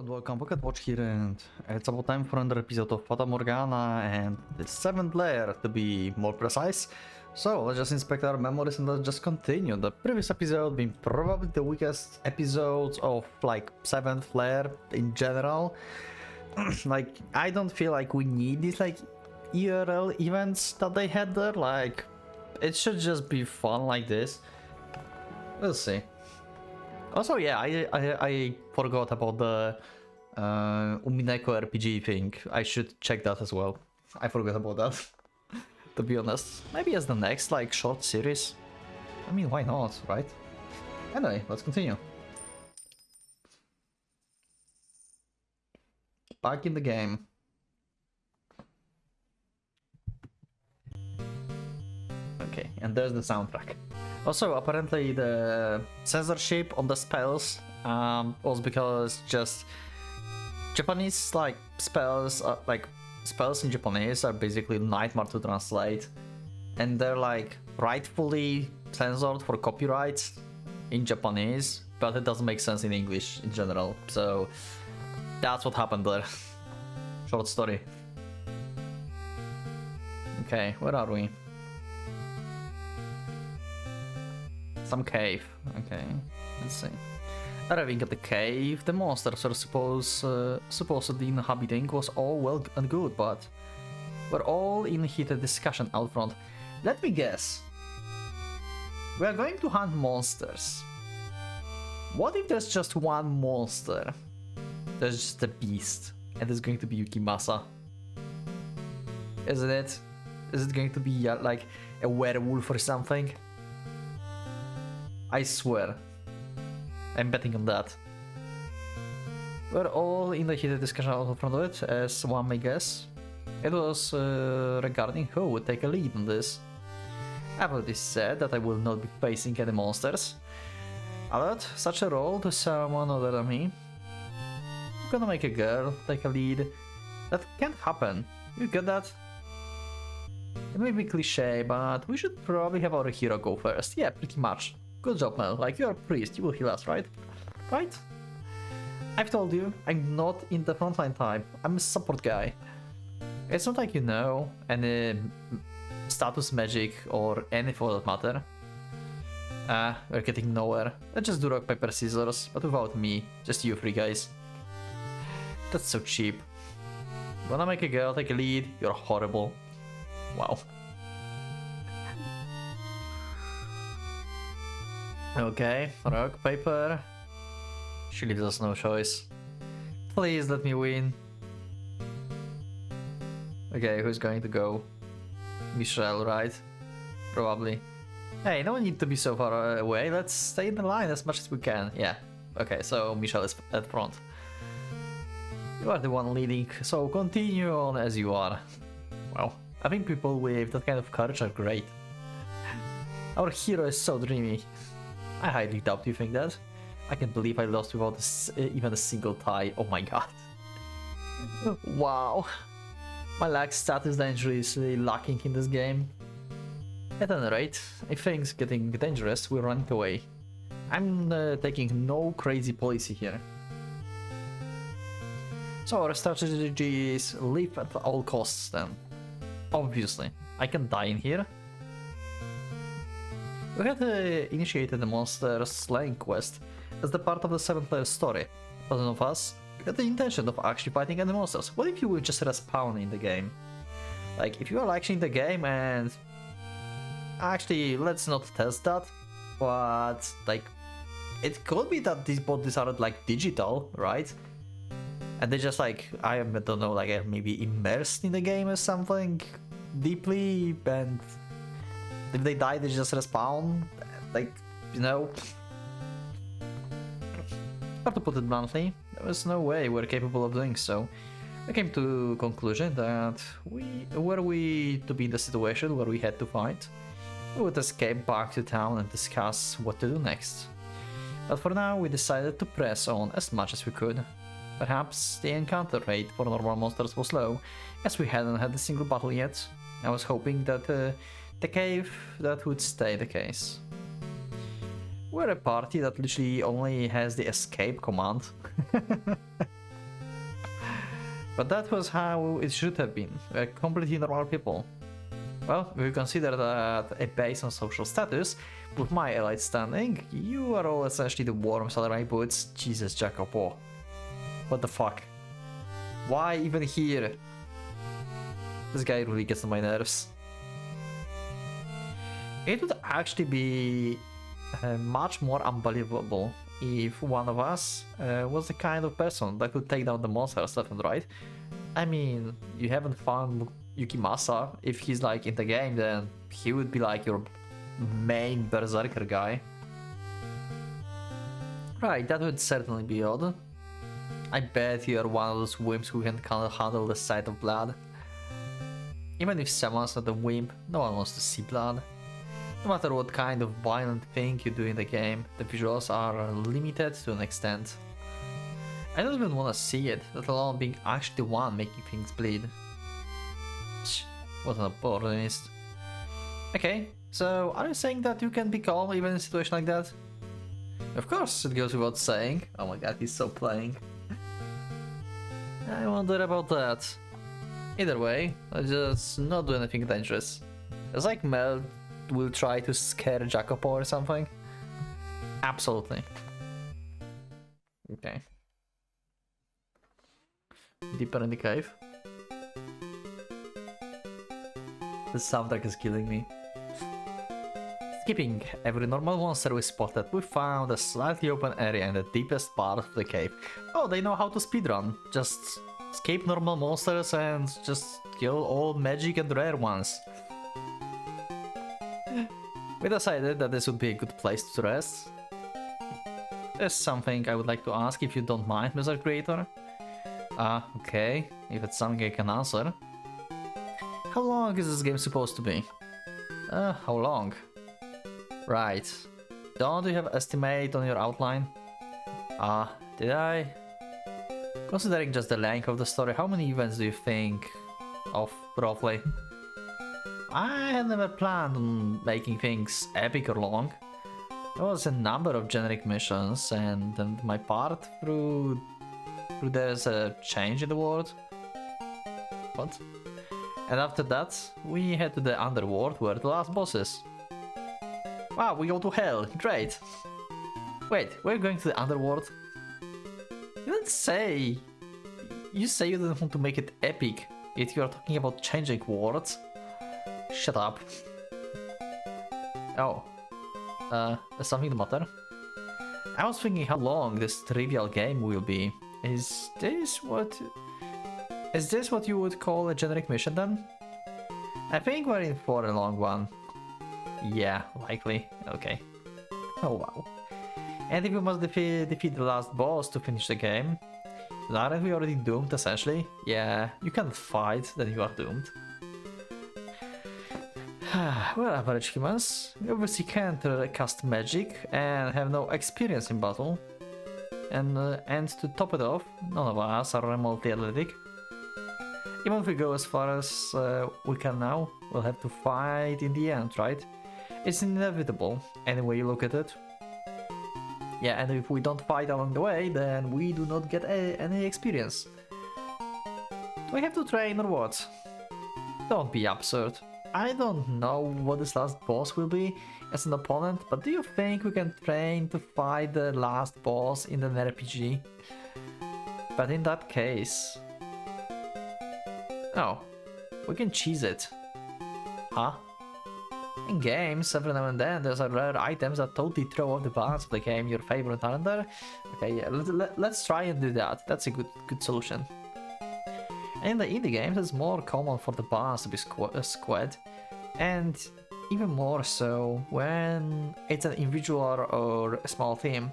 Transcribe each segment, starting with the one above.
and welcome, PocketWatch here, and it's about time for another episode of Fata Morgana and the 7th layer, to be more precise. So let's just inspect our memories and let's just continue. The previous episode being probably the weakest episodes of like 7th layer in general. Like, I don't feel like we need these like IRL events that they had there. Like, it should just be fun like this. We'll see. Also, yeah, I forgot about the Umineko RPG thing. I should check that as well. I forgot about that, to be honest. Maybe as the next, like, short series. I mean, why not, right? Anyway, let's continue. Back in the game. Okay, and there's the soundtrack. Also, apparently the censorship on the spells was because just Japanese like spells in Japanese are basically nightmare to translate, and they're like rightfully censored for copyright in Japanese, but it doesn't make sense in English in general. So that's what happened there. Short story. Okay, where are we? Some cave. Okay, let's see. Arriving at the cave, the monsters are supposedly inhabiting was all well and good, but we're all in heated discussion out front. Let me guess. We are going to hunt monsters. What if there's just one monster? There's just a beast, and it's going to be Yukimasa. Isn't it? Is it going to be like a werewolf or something? I swear. I'm betting on that. We're all in the heated discussion out in front of it, as one may guess. It was regarding who would take a lead on this. I've already said that I will not be facing any monsters. Allot such a role to someone other than me. I'm gonna make a girl take a lead. That can't happen. You get that? It may be cliche, but we should probably have our hero go first. Yeah, pretty much. Good job, man. Like, you're a priest, you will heal us, right? Right? I've told you, I'm not in the frontline type. I'm a support guy. It's not like you know any status magic or any for that matter. We're getting nowhere. Let's just do rock, paper, scissors, but without me. Just you three guys. That's so cheap. Wanna make a girl take a lead? You're horrible. Wow. Okay, rock, paper. She leaves us no choice. Please let me win. Okay, who's going to go? Michelle, right? Probably. Hey, no need to be so far away. Let's stay in the line as much as we can. Yeah. Okay, so Michelle is at front. You are the one leading, so continue on as you are. Wow. I think people with that kind of courage are great. Our hero is so dreamy. I highly doubt you think that. I can't believe I lost without even a single tie. Oh my god. Wow. My lag stat is dangerously lacking in this game. At any rate, if things getting dangerous, we're running away. I'm taking no crazy policy here. So our strategy is live at all costs then. Obviously, I can die in here. We had initiated the monster slaying quest as the part of the 7th layer story. But none of us had the intention of actually fighting any monsters. What if you would just respawn in the game? Like, if you are actually in the game and... Actually, let's not test that, but like, it could be that these bodies are like digital, right? And they just like, I don't know, like maybe immersed in the game or something deeply, and if they die, they just respawn, like, you know. But to put it bluntly, there was no way we're capable of doing so. I came to conclusion that were we to be in the situation where we had to fight, we would escape back to town and discuss what to do next. But for now, we decided to press on as much as we could. Perhaps the encounter rate for normal monsters was low, as we hadn't had a single battle yet. I was hoping that the cave that would stay the case. We're a party that literally only has the escape command. But that was how it should have been. We're completely normal people. Well, if you consider that based on social status, with my elite standing, you are all essentially the warm samurai boots. Jesus, Jacopo. What the fuck? Why even here? This guy really gets on my nerves. It would actually be much more unbelievable if one of us was the kind of person that could take down the monsters left and right. I mean, you haven't found Yukimasa. If he's like in the game, then he would be like your main berserker guy. Right, that would certainly be odd. I bet you're one of those wimps who can kind of handle the sight of blood. Even if someone's not a wimp, no one wants to see blood. No matter what kind of violent thing you do in the game, the visuals are limited to an extent. I don't even want to see it, let alone being actually the one making things bleed. What an opportunist. Okay, so are you saying that you can be calm even in a situation like that? Of course, it goes without saying. Oh my god, he's so playing. I wonder about that. Either way, let's just not do anything dangerous. It's like Mel will try to scare Jacopo or something. Absolutely. Okay. Deeper in the cave. The soundtrack is killing me. Skipping every normal monster we spotted, we found a slightly open area in the deepest part of the cave. Oh, they know how to speedrun. Just escape normal monsters and just kill all magic and rare ones. We decided that this would be a good place to rest. There's something I would like to ask if you don't mind, Mr. Creator. Okay, if it's something I can answer. How long is this game supposed to be? How long? Right. Don't you have an estimate on your outline? Did I? Considering just the length of the story, how many events do you think of, roughly? I had never planned on making things epic or long. There was a number of generic missions, and my part through there's a change in the world. What? And after that, we head to the underworld where the last boss is. Wow, we go to hell, great! Wait, we're going to the underworld? You didn't say... You say you didn't want to make it epic, yet you are talking about changing worlds? Shut up. Oh. Is something the matter? I was thinking how long this trivial game will be. Is this what you would call a generic mission then? I think we're in for a long one. Yeah, likely. Okay. Oh wow. And if we must defeat the last boss to finish the game, aren't we already doomed essentially? Yeah, you can't fight, then you are doomed. We're average humans. We obviously can't cast magic and have no experience in battle. And to top it off, none of us are remotely athletic. Even if we go as far as we can now, we'll have to fight in the end, right? It's inevitable, any way you look at it. Yeah, and if we don't fight along the way, then we do not get any experience. Do I have to train or what? Don't be absurd. I don't know what this last boss will be as an opponent, but do you think we can train to fight the last boss in an RPG? But in that case... Oh, we can cheese it. Huh? In games, every now and then there's a rare items that totally throw off the balance of the game, your favorite aren't there? Okay, yeah, let's try and do that. That's a good solution. In the indie games, it's more common for the balance to be squared, and even more so when it's an individual or a small team.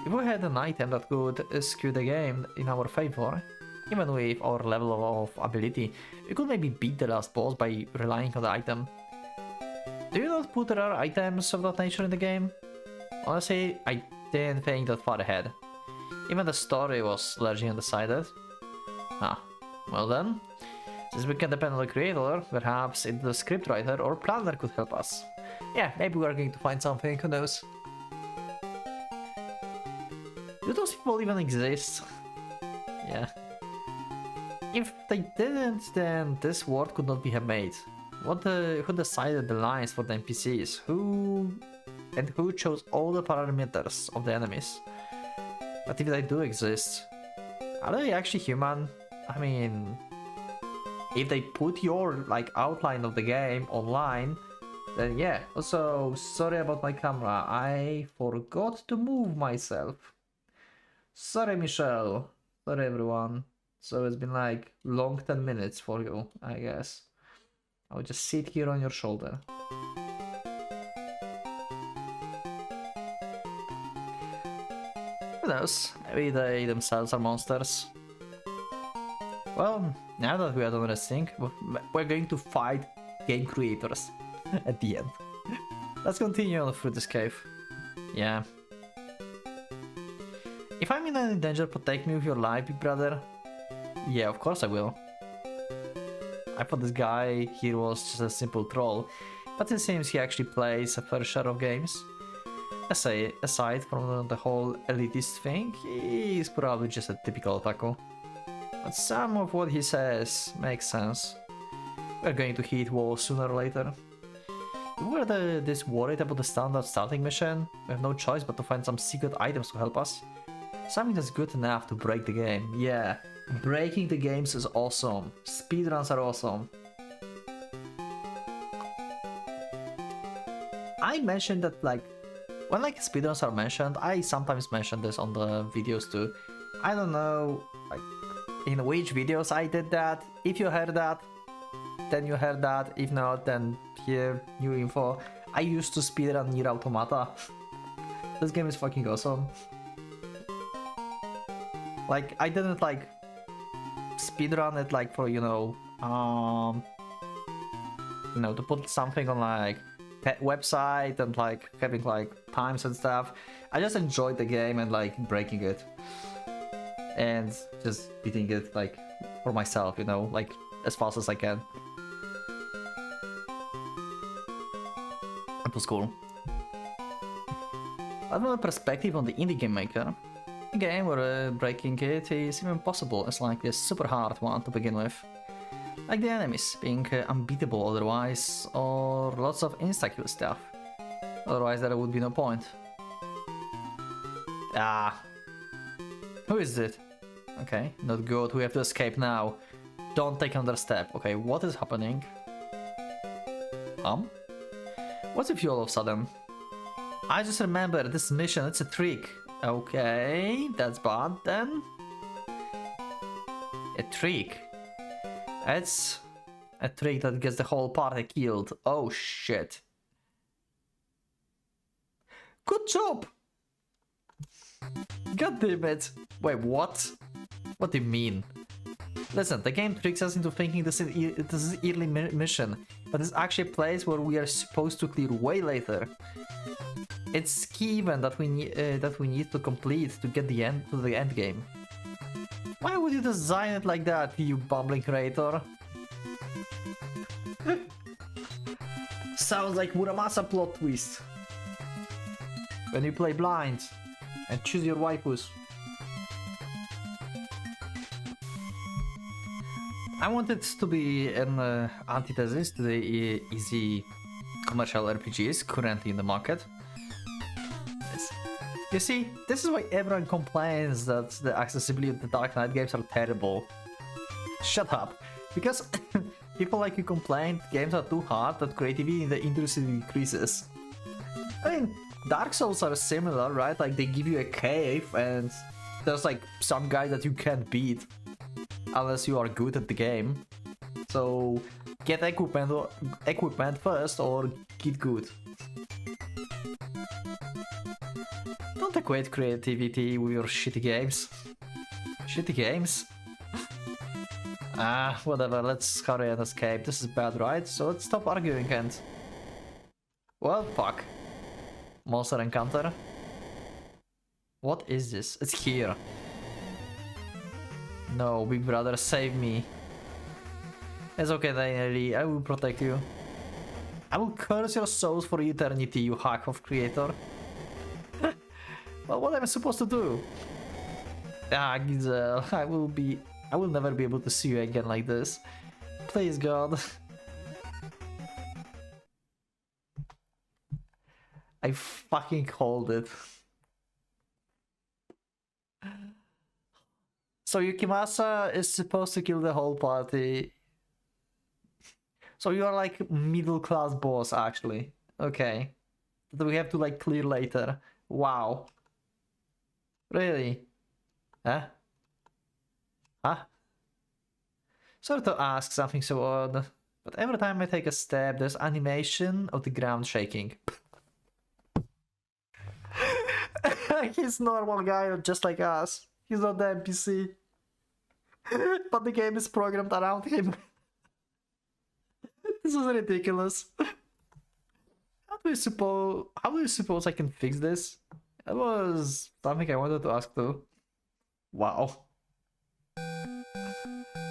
If we had an item that could skew the game in our favor, even with our level of ability, we could maybe beat the last boss by relying on the item. Do you not put rare items of that nature in the game? Honestly, I didn't think that far ahead. Even the story was largely undecided. Ah. Well then, since we can depend on the creator, perhaps the scriptwriter or planner could help us. Yeah, maybe we are going to find something, who knows. Do those people even exist? Yeah. If they didn't, then this world could not be made. Who decided the lines for the NPCs? Who chose all the parameters of the enemies? But if they do exist, are they actually human? I mean, if they put your like outline of the game online, then yeah. Also, sorry about my camera. I forgot to move myself. Sorry, Michelle. Sorry, everyone. So it's been like long 10 minutes for you, I guess. I'll just sit here on your shoulder. Who knows? Maybe they themselves are monsters. Well, now that we are done resting, we're going to fight game creators at the end. Let's continue on through this cave. Yeah. If I'm in any danger, protect me with your life, big brother. Yeah, of course I will. I thought this guy here was just a simple troll, but it seems he actually plays a fair share of games. Aside from the whole elitist thing, he's probably just a typical otaku. But some of what he says makes sense. We're going to hit walls sooner or later. We're this worried about the standard starting mission. We have no choice but to find some secret items to help us. Something that's good enough to break the game. Yeah, breaking the games is awesome. Speedruns are awesome. I mentioned that like, when like speedruns are mentioned, I sometimes mention this on the videos too. I don't know like in which videos I did that. If you heard that, then you heard that. If not, then here, new info. I used to speedrun Nier Automata. This game is fucking awesome. Like, I didn't like speedrun it like for, you know, to put something on like website and like having like times and stuff. I just enjoyed the game and like breaking it and just beating it like for myself, you know, like as fast as I can. It was cool. But from the perspective of the indie game maker, a game where breaking it is even possible as like this super hard one to begin with. Like the enemies being unbeatable otherwise, or lots of insta-kill stuff. Otherwise there would be no point. Ah. Who is it? Okay, not good, we have to escape now. Don't take another step. Okay, what is happening? What's with you all of a sudden? I just remember this mission, it's a trick. Okay, that's bad then. A trick. It's a trick that gets the whole party killed. Oh shit. Good job! God damn it. Wait, what? What do you mean? Listen, the game tricks us into thinking this is an early mission, but it's actually a place where we are supposed to clear way later. It's key event that we need to complete to get the end game. Why would you design it like that, you bumbling creator? Sounds like Muramasa plot twist. When you play blind and choose your waifus. I want it to be an antithesis to the easy commercial RPGs currently in the market. You see, this is why everyone complains that the accessibility of the Dark Knight games are terrible. Shut up. Because people like you complain games are too hard, that creativity in the industry decreases. I mean, Dark Souls are similar, right? Like they give you a cave and there's like some guy that you can't beat unless you are good at the game. So get equipment first or get good. Don't equate creativity with your shitty games. Shitty games? Ah, whatever, let's hurry and escape. This is bad, right? So let's stop arguing and... Well, fuck. Monster encounter? What is this? It's here. No, big brother, save me. It's okay, Daineri, I will protect you. I will curse your souls for eternity, you hack of creator. Well, what am I supposed to do? Ah, Gizel, I will be I will never be able to see you again like this. Please, God. I fucking called it. So Yukimasa is supposed to kill the whole party. So you are like middle class boss actually. Okay. That we have to like clear later. Wow. Really? Huh? Huh? Sorry to ask something so odd, but every time I take a step, there's animation of the ground shaking. He's normal guy, just like us. He's not the NPC. But the game is programmed around him. This is ridiculous. How do you suppose I can fix this? That was something I wanted to ask too. Wow.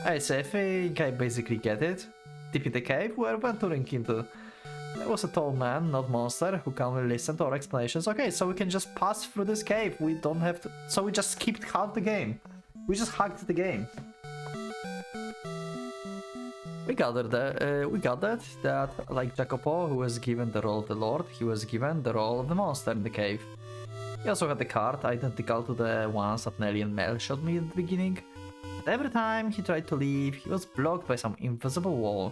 I say, I think I basically get it. Deep in the cave we're venturing into. There was a tall man, not monster, who calmly listened to our explanations. Okay, so we can just pass through this cave. We don't have to. So we just skipped half the game. We just hacked the game. We gathered that like Jacopo, who was given the role of the Lord, he was given the role of the monster in the cave. He also had the card, identical to the ones that Nelly and Mel showed me at the beginning. But every time he tried to leave, he was blocked by some invisible wall.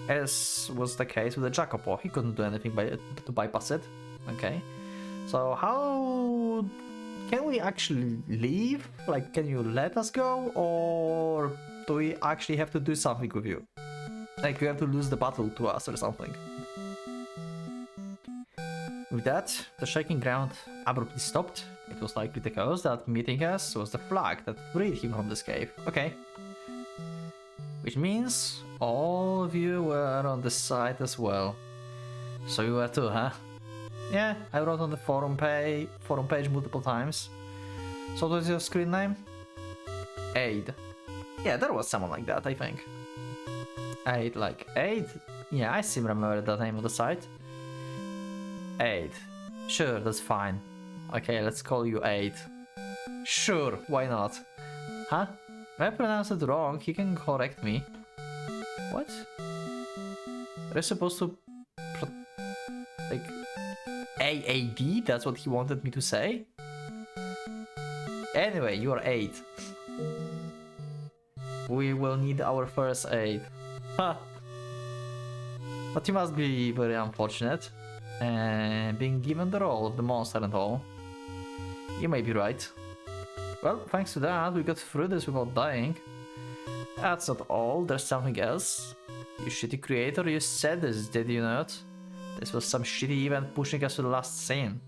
As was the case with the Jacopo, he couldn't do anything to bypass it. Okay. So how can we actually leave? Like, can you let us go? Or do we actually have to do something with you? Like, we have to lose the battle to us or something. With that, the shaking ground abruptly stopped. It was likely the cause that meeting us was the flag that freed him from this cave. Okay. Which means all of you were on the site as well. So you were too, huh? Yeah, I wrote on the forum page multiple times. So what is your screen name? Aid. Yeah, there was someone like that, I think. Aid? Yeah, I seem to remember the name of the site. Aid. Sure, that's fine. Okay, let's call you Aid. Sure, why not? Huh? If I pronounce it wrong, he can correct me. What? Are you supposed to... like... AAD? That's what he wanted me to say? Anyway, you are Aid. We will need our first aid. Ha! But you must be very unfortunate. Being given the role of the monster and all. You may be right. Well, thanks to that, we got through this without dying. That's not all, there's something else. You shitty creator, you said this, did you not? This was some shitty event pushing us to the last scene.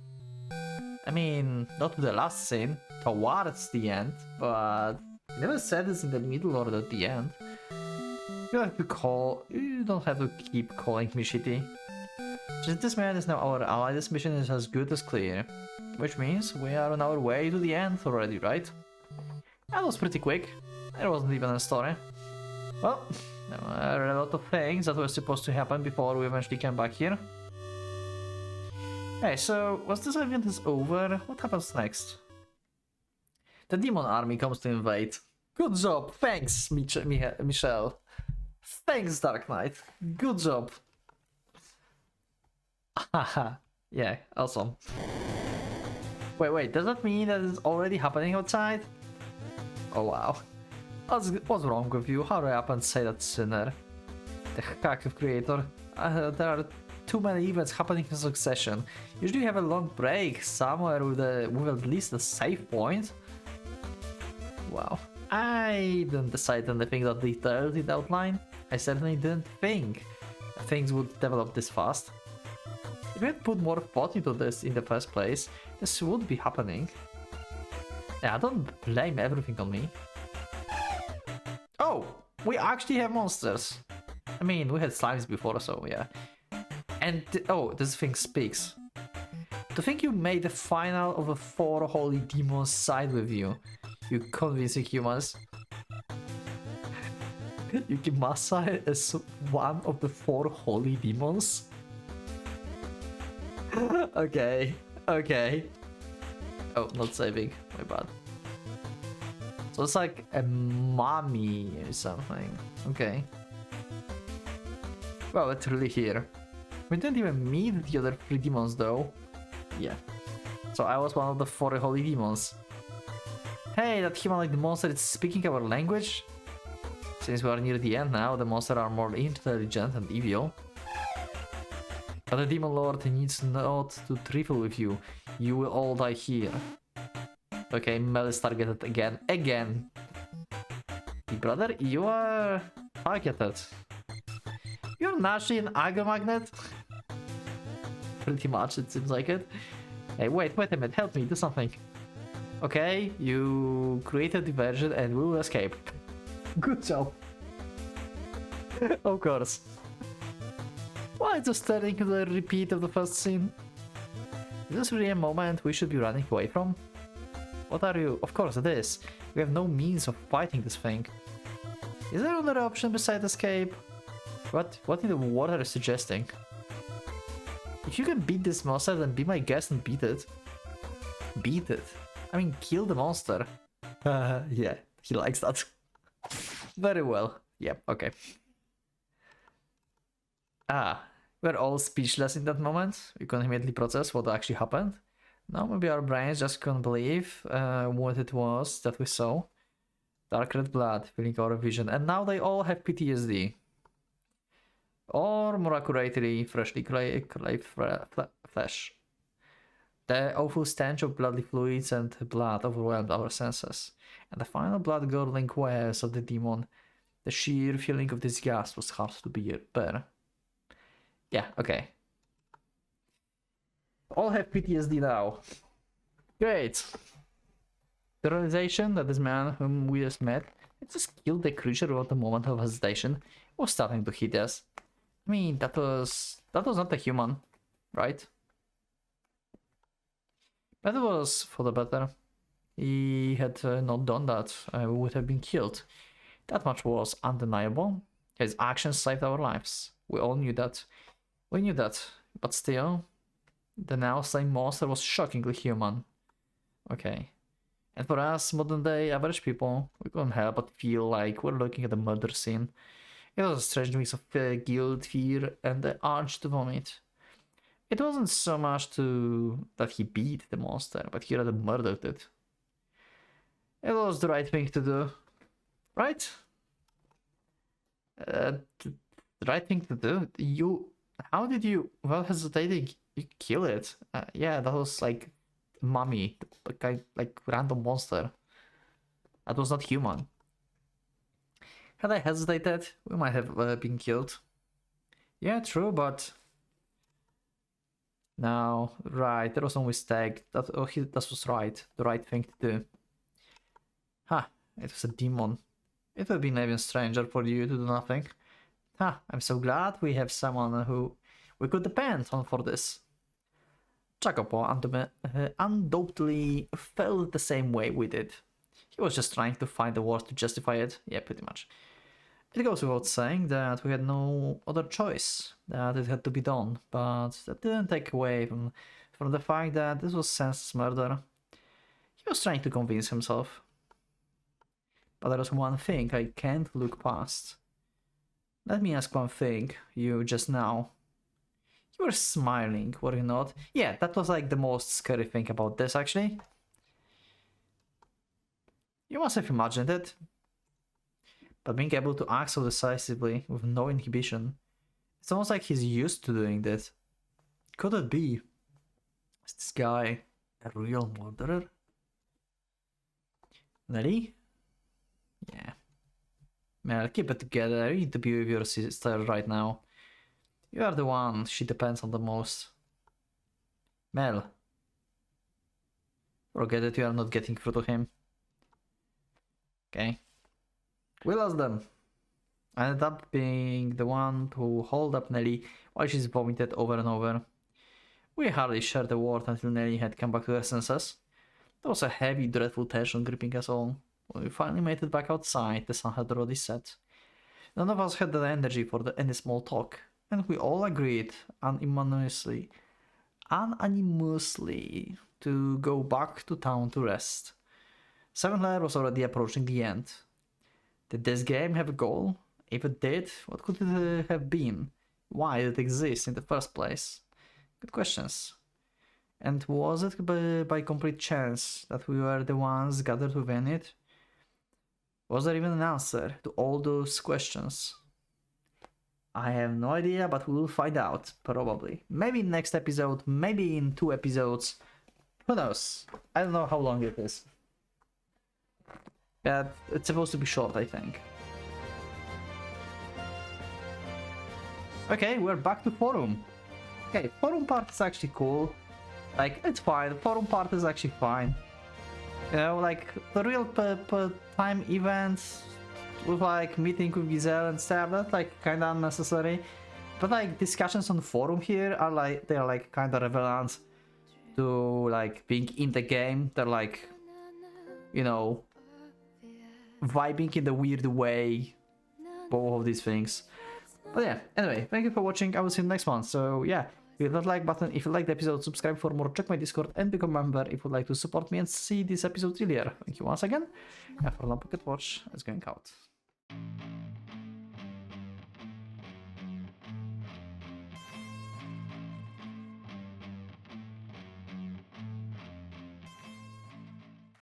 I mean, not to the last scene, towards the end, but... you never said this in the middle or at the end. You don't have to keep calling me shitty. Since this man is now our ally, this mission is as good as clear. Which means we are on our way to the end already, right? That was pretty quick. There wasn't even a story. Well, there were a lot of things that were supposed to happen before we eventually came back here. Hey, so once this event is over, what happens next? The demon army comes to invade. Good job, thanks, Michelle. Thanks, Dark Knight. Good job. Haha, yeah, awesome. Wait, does that mean that it's already happening outside? Oh wow. What's wrong with you? Hurry up and say that sooner. The hack of creator. There are too many events happening in succession. Usually you have a long break somewhere with at least a save point. Wow. I didn't decide anything that detailed in the outline. I certainly didn't think things would develop this fast. If we had put more thought into this in the first place, this would be happening. Yeah, I don't blame everything on me. Oh! We actually have monsters! I mean, we had slimes before, so yeah. And oh, this thing speaks. To think you made the final of the 4 holy demons side with you. You convincing humans. Yukimasa is one of the 4 holy demons? Okay. Oh, not saving. My bad. So it's like a mommy or something. Okay. Well, it's really here. We didn't even meet the other 3 demons though. Yeah. So I was one of the 4 holy demons. Hey, that humanoid monster is speaking our language? Since we are near the end now, the monsters are more intelligent and evil. But the demon lord needs not to trifle with you. You will all die here. Okay, Mel is targeted again. Again! Big brother, you are targeted. You're naturally an aggro magnet? Pretty much, it seems like it. Hey, wait a minute, help me, do something. Okay, you create a diversion and we will escape. Good job. Of course. Why just turning the repeat of the first scene? Is this really a moment we should be running away from? What are you? Of course it is. We have no means of fighting this thing. Is there another option besides escape? What in the world are you suggesting? If you can beat this monster, then be my guest and beat it. Beat it? I mean, kill the monster. Yeah, he likes that. Very well. Yep, okay. We're all speechless in that moment. We couldn't immediately process what actually happened. Now maybe our brains just couldn't believe what it was that we saw. Dark red blood filling our vision, and now they all have PTSD. Or more accurately, freshly craved flesh. The awful stench of bloody fluids and blood overwhelmed our senses, and the final blood-gurgling wails of the demon, the sheer feeling of disgust was hard to bear. Yeah, okay. All have PTSD now. Great. The realization that this man whom we just met had just killed the creature without a moment of hesitation was starting to hit us. I mean, that was not a human, right? But it was for the better. He had not done that, we would have been killed. That much was undeniable. His actions saved our lives. We all knew that. We knew that, but still, the now slain monster was shockingly human. Okay. And for us, modern day average people, we couldn't help but feel like we're looking at a murder scene. It was a strange mix of guilt, fear, and the urge to vomit. It wasn't so much that he beat the monster, but he rather murdered it. It was the right thing to do, right? The right thing to do? How did you, while hesitating, you kill it? Yeah, that was like mummy, like random monster. That was not human. Had I hesitated, we might have been killed. Yeah, true, but no, right, there was no mistake. That was right, the right thing to do. It was a demon. It would have been even stranger for you to do nothing. I'm so glad we have someone who we could depend on for this. Jacopo undoubtedly felt the same way we did. He was just trying to find the words to justify it. Yeah, pretty much. It goes without saying that we had no other choice, that it had to be done, but that didn't take away from the fact that this was senseless murder. He was trying to convince himself. But there was one thing I can't look past. Let me ask one thing, you just now. You were smiling, were you not? Yeah, that was like the most scary thing about this, actually. You must have imagined it. But being able to act so decisively, with no inhibition, it's almost like he's used to doing this. Could it be? Is this guy a real murderer? Nelly? Yeah. Man, keep it together. You need to be with your sister right now. You are the one she depends on the most. Mel. Forget that you are not getting through to him. Okay. We lost them. I ended up being the one to hold up Nelly while she's vomited over and over. We hardly shared a word until Nelly had come back to her senses. There was a heavy, dreadful tension gripping us all. When we finally made it back outside, the sun had already set. None of us had the energy for any small talk, and we all agreed unanimously to go back to town to rest. 7th Lair was already approaching the end. Did this game have a goal? If it did, what could it have been? Why did it exist in the first place? Good questions. And was it by complete chance that we were the ones gathered within it? Was there even an answer to all those questions? I have no idea, but we will find out, probably. Maybe in next episode, maybe in 2 episodes. Who knows? I don't know how long it is. Yeah, it's supposed to be short, I think. Okay, we're back to forum. Okay, forum part is actually cool. Like, it's fine. The forum part is actually fine. You know, like, the real time events with, like, meeting with Giselle and stuff, that's, like, kinda unnecessary. But, like, discussions on the forum here are, like, they're, like, kinda relevant to, like, being in the game. They're, like, you know, vibing in the weird way. Both of these things. But yeah, anyway, thank you for watching. I will see you in the next one. So, yeah. Hit that like button if you liked the episode, subscribe for more, check my Discord, and become a member if you'd like to support me and see this episode earlier. Thank you once again, and for now, Pocket Watch is going out.